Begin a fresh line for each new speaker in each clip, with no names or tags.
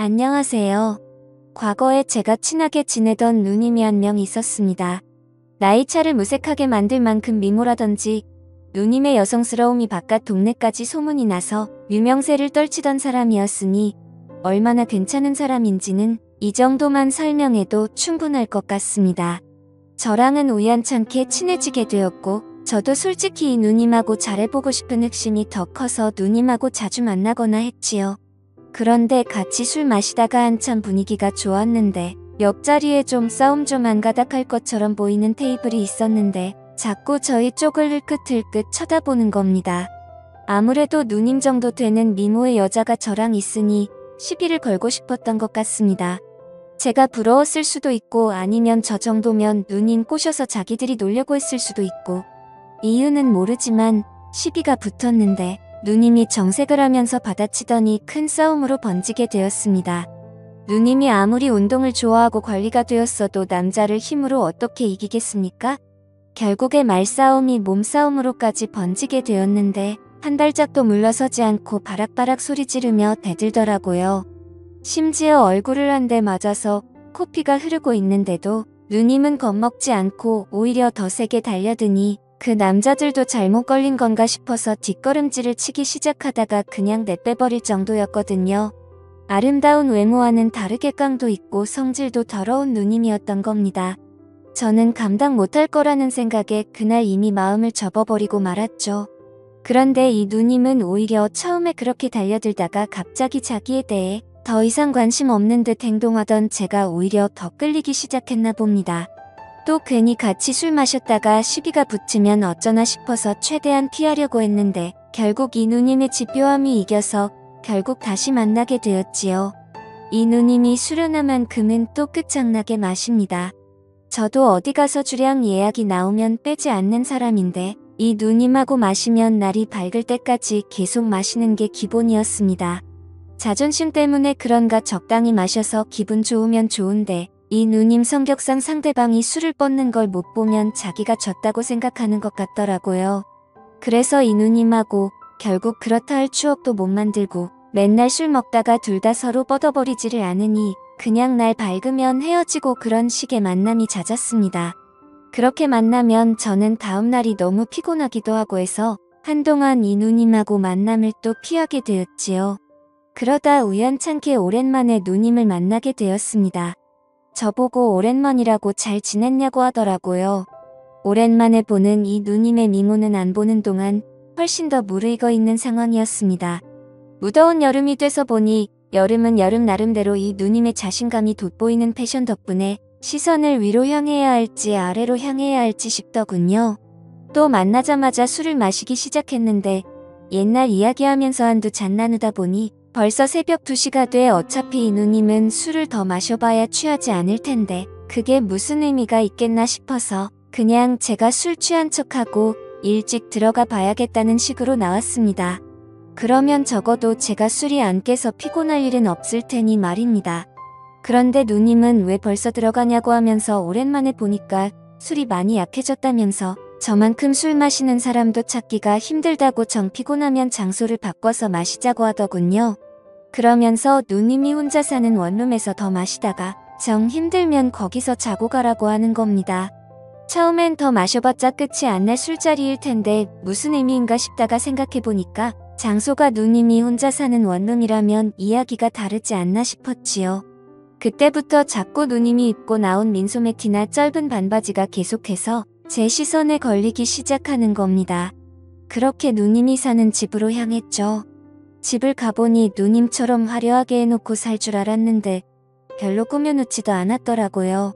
안녕하세요. 과거에 제가 친하게 지내던 누님이 한 명 있었습니다. 나이차를 무색하게 만들 만큼 미모라던지 누님의 여성스러움이 바깥 동네까지 소문이 나서 유명세를 떨치던 사람이었으니 얼마나 괜찮은 사람인지는 이 정도만 설명해도 충분할 것 같습니다. 저랑은 우연찮게 친해지게 되었고 저도 솔직히 이 누님하고 잘해보고 싶은 흑심이 더 커서 누님하고 자주 만나거나 했지요. 그런데 같이 술 마시다가 한참 분위기가 좋았는데 옆자리에 좀 싸움 좀 안 가닥할 것처럼 보이는 테이블이 있었는데 자꾸 저희 쪽을 흘끗흘끗 쳐다보는 겁니다. 아무래도 누님 정도 되는 미모의 여자가 저랑 있으니 시비를 걸고 싶었던 것 같습니다. 제가 부러웠을 수도 있고 아니면 저 정도면 누님 꼬셔서 자기들이 놀려고 했을 수도 있고 이유는 모르지만 시비가 붙었는데 누님이 정색을 하면서 받아치더니 큰 싸움으로 번지게 되었습니다. 누님이 아무리 운동을 좋아하고 관리가 되었어도 남자를 힘으로 어떻게 이기겠습니까? 결국에 말싸움이 몸싸움으로까지 번지게 되었는데 한 발짝도 물러서지 않고 바락바락 소리 지르며 대들더라고요. 심지어 얼굴을 한 대 맞아서 코피가 흐르고 있는데도 누님은 겁먹지 않고 오히려 더 세게 달려드니 그 남자들도 잘못 걸린 건가 싶어서 뒷걸음질을 치기 시작하다가 그냥 내빼버릴 정도였거든요. 아름다운 외모와는 다르게 깡도 있고 성질도 더러운 누님이었던 겁니다. 저는 감당 못할 거라는 생각에 그날 이미 마음을 접어버리고 말았죠. 그런데 이 누님은 오히려 처음에 그렇게 달려들다가 갑자기 자기에 대해 더 이상 관심 없는 듯 행동하던 제가 오히려 더 끌리기 시작했나 봅니다. 또 괜히 같이 술 마셨다가 시비가 붙으면 어쩌나 싶어서 최대한 피하려고 했는데 결국 이 누님의 집요함이 이겨서 결국 다시 만나게 되었지요. 이 누님이 수련화만큼은 또 끝장나게 마십니다. 저도 어디 가서 주량 예약이 나오면 빼지 않는 사람인데 이 누님하고 마시면 날이 밝을 때까지 계속 마시는 게 기본이었습니다. 자존심 때문에 그런가 적당히 마셔서 기분 좋으면 좋은데 이 누님 성격상 상대방이 술을 뻗는 걸 못 보면 자기가 졌다고 생각하는 것 같더라고요. 그래서 이 누님하고 결국 그렇다 할 추억도 못 만들고 맨날 술 먹다가 둘 다 서로 뻗어버리지를 않으니 그냥 날 밝으면 헤어지고 그런 식의 만남이 잦았습니다. 그렇게 만나면 저는 다음날이 너무 피곤하기도 하고 해서 한동안 이 누님하고 만남을 또 피하게 되었지요. 그러다 우연찮게 오랜만에 누님을 만나게 되었습니다. 저보고 오랜만이라고 잘 지냈냐고 하더라고요. 오랜만에 보는 이 누님의 미모는 안 보는 동안 훨씬 더 무르익어 있는 상황이었습니다. 무더운 여름이 돼서 보니 여름은 여름 나름대로 이 누님의 자신감이 돋보이는 패션 덕분에 시선을 위로 향해야 할지 아래로 향해야 할지 싶더군요. 또 만나자마자 술을 마시기 시작했는데 옛날 이야기하면서 한두 잔 나누다 보니 벌써 새벽 2시가 돼 어차피 이 누님은 술을 더 마셔봐야 취하지 않을 텐데 그게 무슨 의미가 있겠나 싶어서 그냥 제가 술 취한 척하고 일찍 들어가 봐야겠다는 식으로 나왔습니다. 그러면 적어도 제가 술이 안 깨서 피곤할 일은 없을 테니 말입니다. 그런데 누님은 왜 벌써 들어가냐고 하면서 오랜만에 보니까 술이 많이 약해졌다면서 저만큼 술 마시는 사람도 찾기가 힘들다고 정 피곤하면 장소를 바꿔서 마시자고 하더군요. 그러면서 누님이 혼자 사는 원룸에서 더 마시다가 정 힘들면 거기서 자고 가라고 하는 겁니다. 처음엔 더 마셔봤자 끝이 안 날 술자리일 텐데 무슨 의미인가 싶다가 생각해보니까 장소가 누님이 혼자 사는 원룸이라면 이야기가 다르지 않나 싶었지요. 그때부터 자꾸 누님이 입고 나온 민소매티나 짧은 반바지가 계속해서 제 시선에 걸리기 시작하는 겁니다. 그렇게 누님이 사는 집으로 향했죠. 집을 가보니 누님처럼 화려하게 해놓고 살 줄 알았는데 별로 꾸며놓지도 않았더라고요.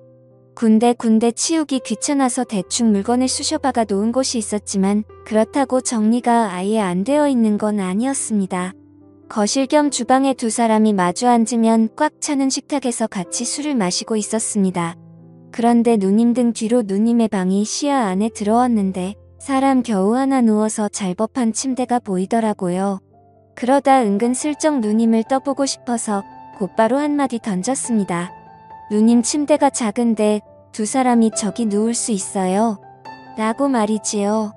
군데 치우기 귀찮아서 대충 물건을 쑤셔박아 놓은 곳이 있었지만 그렇다고 정리가 아예 안 되어 있는 건 아니었습니다. 거실 겸 주방에 두 사람이 마주 앉으면 꽉 차는 식탁에서 같이 술을 마시고 있었습니다. 그런데 누님 등 뒤로 누님의 방이 시야 안에 들어왔는데 사람 겨우 하나 누워서 잘 법한 침대가 보이더라고요. 그러다 은근슬쩍 누님을 떠보고 싶어서 곧바로 한마디 던졌습니다. 누님 침대가 작은데 두 사람이 저기 누울 수 있어요? 라고 말이지요.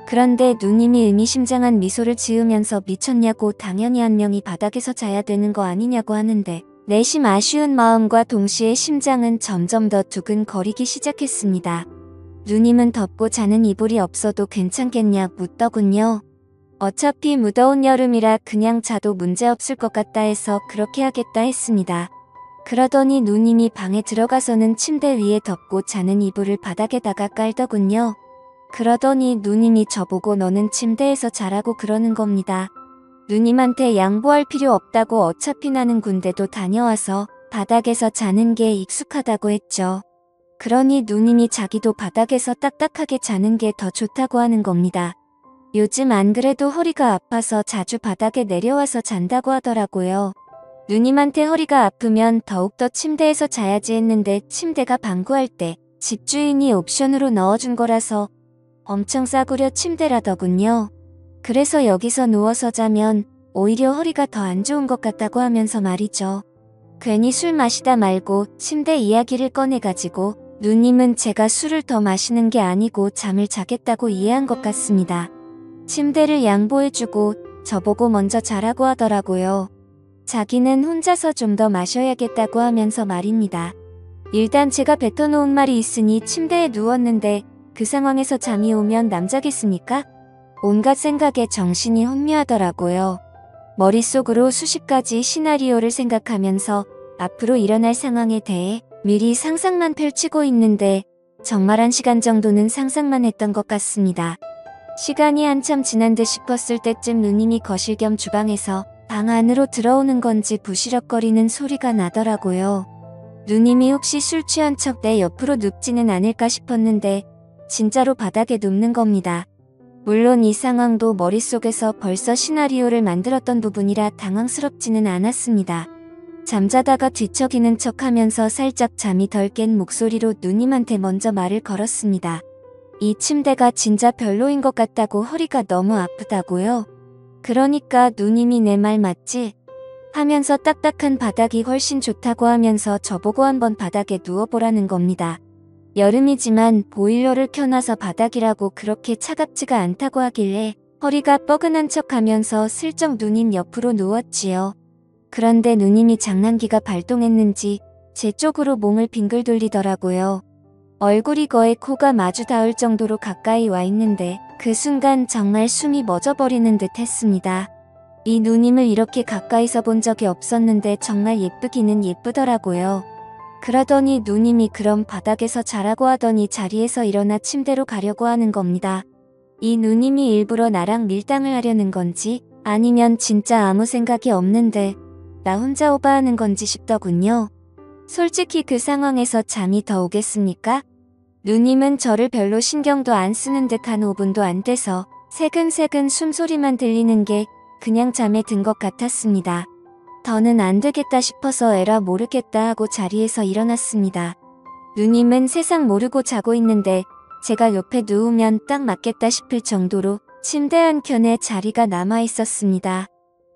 그런데 누님이 의미심장한 미소를 지으면서 미쳤냐고 당연히 한 명이 바닥에서 자야 되는 거 아니냐고 하는데 내심 아쉬운 마음과 동시에 심장은 점점 더 두근거리기 시작했습니다. 누님은 덮고 자는 이불이 없어도 괜찮겠냐 묻더군요. 어차피 무더운 여름이라 그냥 자도 문제없을 것 같다 해서 그렇게 하겠다 했습니다. 그러더니 누님이 방에 들어가서는 침대 위에 덮고 자는 이불을 바닥에다가 깔더군요. 그러더니 누님이 저보고 너는 침대에서 자라고 그러는 겁니다. 누님한테 양보할 필요 없다고 어차피 나는 군대도 다녀와서 바닥에서 자는 게 익숙하다고 했죠. 그러니 누님이 자기도 바닥에서 딱딱하게 자는 게 더 좋다고 하는 겁니다. 요즘 안 그래도 허리가 아파서 자주 바닥에 내려와서 잔다고 하더라고요. 누님한테 허리가 아프면 더욱더 침대에서 자야지 했는데 침대가 방구할 때 집주인이 옵션으로 넣어준 거라서 엄청 싸구려 침대라더군요. 그래서 여기서 누워서 자면 오히려 허리가 더 안 좋은 것 같다고 하면서 말이죠. 괜히 술 마시다 말고 침대 이야기를 꺼내가지고 누님은 제가 술을 더 마시는 게 아니고 잠을 자겠다고 이해한 것 같습니다. 침대를 양보해주고 저보고 먼저 자라고 하더라고요. 자기는 혼자서 좀 더 마셔야겠다고 하면서 말입니다. 일단 제가 뱉어놓은 말이 있으니 침대에 누웠는데 그 상황에서 잠이 오면 남자겠습니까? 온갖 생각에 정신이 혼미하더라고요. 머릿속으로 수십 가지 시나리오를 생각하면서 앞으로 일어날 상황에 대해 미리 상상만 펼치고 있는데 정말 1시간 정도는 상상만 했던 것 같습니다. 시간이 한참 지난 듯 싶었을 때쯤 누님이 거실 겸 주방에서 방 안으로 들어오는 건지 부시럭거리는 소리가 나더라고요. 누님이 혹시 술 취한 척 내 옆으로 눕지는 않을까 싶었는데 진짜로 바닥에 눕는 겁니다. 물론 이 상황도 머릿속에서 벌써 시나리오를 만들었던 부분이라 당황스럽지는 않았습니다. 잠자다가 뒤척이는 척하면서 살짝 잠이 덜 깬 목소리로 누님한테 먼저 말을 걸었습니다. 이 침대가 진짜 별로인 것 같다고 허리가 너무 아프다고요? 그러니까 누님이 내 말 맞지? 하면서 딱딱한 바닥이 훨씬 좋다고 하면서 저보고 한번 바닥에 누워보라는 겁니다. 여름이지만 보일러를 켜놔서 바닥이라고 그렇게 차갑지가 않다고 하길래 허리가 뻐근한 척하면서 슬쩍 누님 옆으로 누웠지요. 그런데 누님이 장난기가 발동했는지 제 쪽으로 몸을 빙글 돌리더라고요. 얼굴이 거의 코가 마주 닿을 정도로 가까이 와 있는데 그 순간 정말 숨이 멎어버리는 듯 했습니다. 이 누님을 이렇게 가까이서 본 적이 없었는데 정말 예쁘기는 예쁘더라고요. 그러더니 누님이 그럼 바닥에서 자라고 하더니 자리에서 일어나 침대로 가려고 하는 겁니다. 이 누님이 일부러 나랑 밀당을 하려는 건지 아니면 진짜 아무 생각이 없는데 나 혼자 오바하는 건지 싶더군요. 솔직히 그 상황에서 잠이 더 오겠습니까? 누님은 저를 별로 신경도 안 쓰는 듯 한 5분도 안 돼서 새근새근 숨소리만 들리는 게 그냥 잠에 든 것 같았습니다. 더는 안 되겠다 싶어서 에라 모르겠다 하고 자리에서 일어났습니다. 누님은 세상 모르고 자고 있는데 제가 옆에 누우면 딱 맞겠다 싶을 정도로 침대 한켠에 자리가 남아 있었습니다.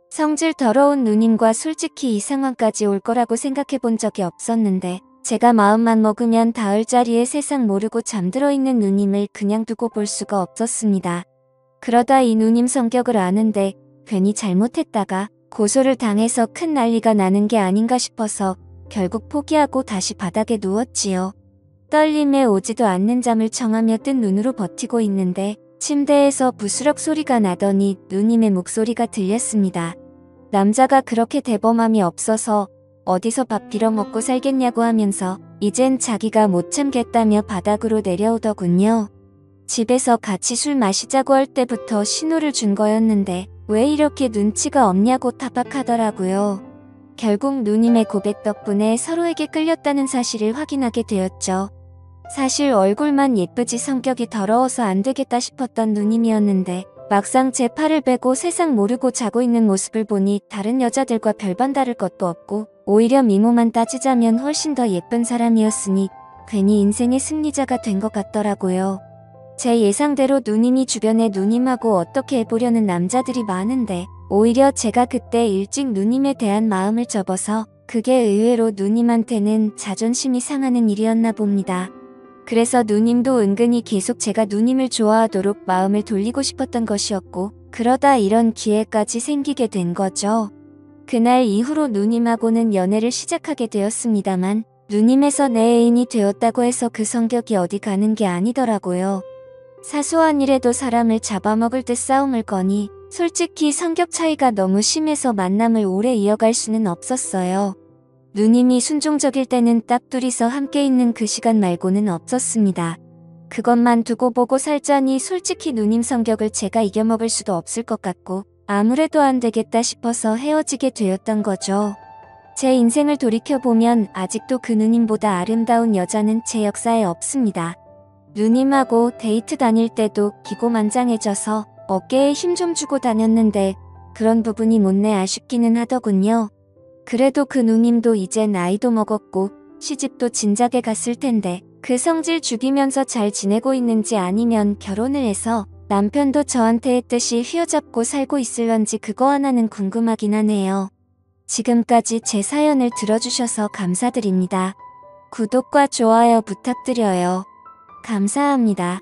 성질 더러운 누님과 솔직히 이 상황까지 올 거라고 생각해 본 적이 없었는데 제가 마음만 먹으면 닿을 자리에 세상 모르고 잠들어 있는 누님을 그냥 두고 볼 수가 없었습니다. 그러다 이 누님 성격을 아는데 괜히 잘못했다가 고소를 당해서 큰 난리가 나는 게 아닌가 싶어서 결국 포기하고 다시 바닥에 누웠지요. 떨림에 오지도 않는 잠을 청하며 뜬 눈으로 버티고 있는데 침대에서 부스럭 소리가 나더니 누님의 목소리가 들렸습니다. 남자가 그렇게 대범함이 없어서 어디서 밥 빌어먹고 살겠냐고 하면서 이젠 자기가 못 참겠다며 바닥으로 내려오더군요. 집에서 같이 술 마시자고 할 때부터 신호를 준 거였는데 왜 이렇게 눈치가 없냐고 타박하더라고요. 결국 누님의 고백 덕분에 서로에게 끌렸다는 사실을 확인하게 되었죠. 사실 얼굴만 예쁘지 성격이 더러워서 안 되겠다 싶었던 누님이었는데 막상 제 팔을 베고 세상 모르고 자고 있는 모습을 보니 다른 여자들과 별반 다를 것도 없고 오히려 미모만 따지자면 훨씬 더 예쁜 사람이었으니 괜히 인생의 승리자가 된 것 같더라고요. 제 예상대로 누님이 주변에 누님하고 어떻게 해보려는 남자들이 많은데 오히려 제가 그때 일찍 누님에 대한 마음을 접어서 그게 의외로 누님한테는 자존심이 상하는 일이었나 봅니다. 그래서 누님도 은근히 계속 제가 누님을 좋아하도록 마음을 돌리고 싶었던 것이었고 그러다 이런 기회까지 생기게 된 거죠. 그날 이후로 누님하고는 연애를 시작하게 되었습니다만 누님에서 내 애인이 되었다고 해서 그 성격이 어디 가는 게 아니더라고요. 사소한 일에도 사람을 잡아먹을 듯 싸움을 거니 솔직히 성격 차이가 너무 심해서 만남을 오래 이어갈 수는 없었어요. 누님이 순종적일 때는 딱 둘이서 함께 있는 그 시간 말고는 없었습니다. 그것만 두고 보고 살자니 솔직히 누님 성격을 제가 이겨먹을 수도 없을 것 같고 아무래도 안 되겠다 싶어서 헤어지게 되었던 거죠. 제 인생을 돌이켜보면 아직도 그 누님보다 아름다운 여자는 제 역사에 없습니다. 누님하고 데이트 다닐 때도 기고만장해져서 어깨에 힘 좀 주고 다녔는데 그런 부분이 못내 아쉽기는 하더군요. 그래도 그 누님도 이제 나이도 먹었고 시집도 진작에 갔을 텐데 그 성질 죽이면서 잘 지내고 있는지 아니면 결혼을 해서 남편도 저한테 했듯이 휘어잡고 살고 있을런지 그거 하나는 궁금하긴 하네요. 지금까지 제 사연을 들어주셔서 감사드립니다. 구독과 좋아요 부탁드려요. 감사합니다.